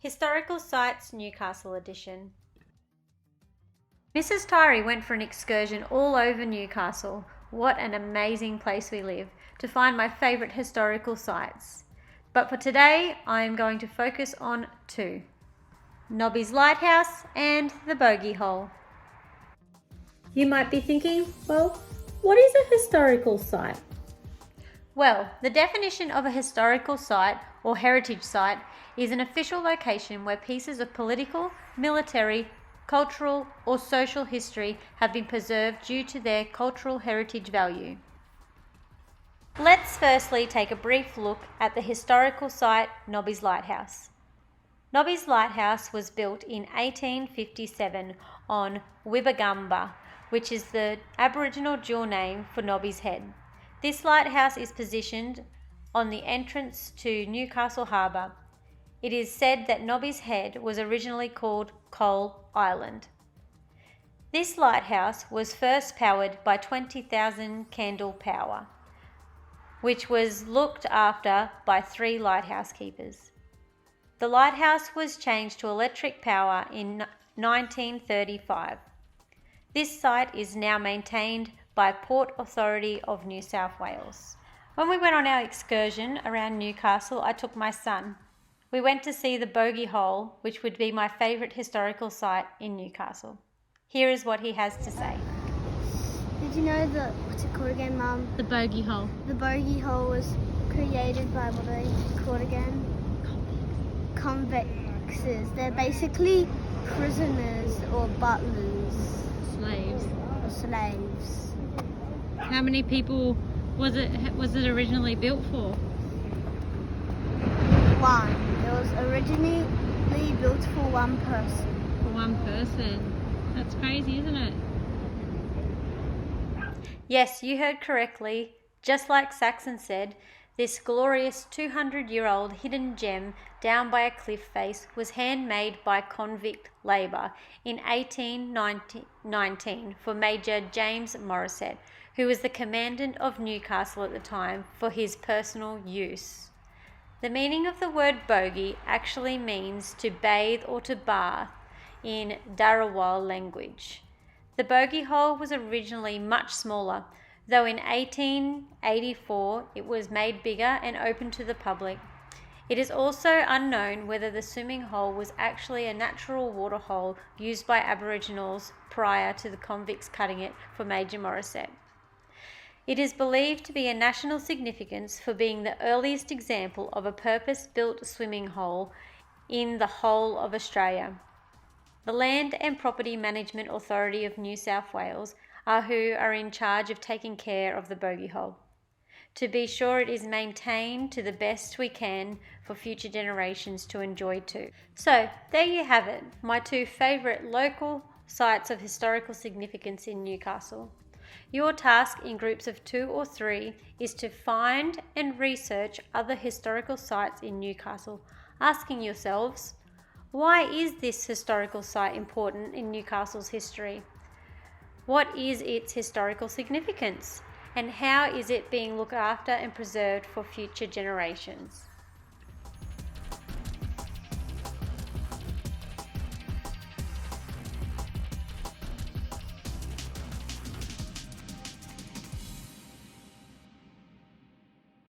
Historical Sites Newcastle Edition. Mrs. Tyree went for an excursion all over Newcastle. What an amazing place we live, to find my favourite historical sites. But for today, I am going to focus on two: Nobby's Lighthouse and the Bogey Hole. You might be thinking, well, what is a historical site? Well, the definition of a historical site or heritage site is an official location where pieces of political, military, cultural or social history have been preserved due to their cultural heritage value. Let's firstly take a brief look at the historical site Nobby's Lighthouse. Nobby's Lighthouse was built in 1857 on Wibbagamba, which is the Aboriginal dual name for Nobby's Head. This lighthouse is positioned on the entrance to Newcastle Harbour. It is said that Nobby's Head was originally called Coal Island. This lighthouse was first powered by 20,000 candle power, which was looked after by 3 lighthouse keepers. The lighthouse was changed to electric power in 1935. This site is now maintained by Port Authority of New South Wales. When we went on our excursion around Newcastle, I took my son. We went to see the Bogey Hole, which would be my favourite historical site in Newcastle. Here is what he has to say. Did you know what's it called again, Mum? The Bogey Hole. The Bogey Hole was created by, what are they called again? Convicts. They're basically prisoners or butlers. Slaves. Or slaves. How many people was it originally built for? One. It was originally built for one person. For one person. That's crazy, isn't it? Yes, you heard correctly. Just like Saxon said, this glorious 200-year-old hidden gem down by a cliff face was handmade by convict labour in 1819 for Major James Morissette, who was the commandant of Newcastle at the time, for his personal use. The meaning of the word bogey actually means to bathe or to bath in Dharawal language. The Bogey Hole was originally much smaller, though in 1884 it was made bigger and open to the public. It is also unknown whether the swimming hole was actually a natural water hole used by Aboriginals prior to the convicts cutting it for Major Morissette. It is believed to be a national significance for being the earliest example of a purpose-built swimming hole in the whole of Australia. The Land and Property Management Authority of New South Wales are who are in charge of taking care of the Bogey Hole, to be sure it is maintained to the best we can for future generations to enjoy too. So there you have it, my 2 favourite local sites of historical significance in Newcastle. Your task in groups of 2 or 3 is to find and research other historical sites in Newcastle, asking yourselves, why is this historical site important in Newcastle's history? What is its historical significance? And how is it being looked after and preserved for future generations?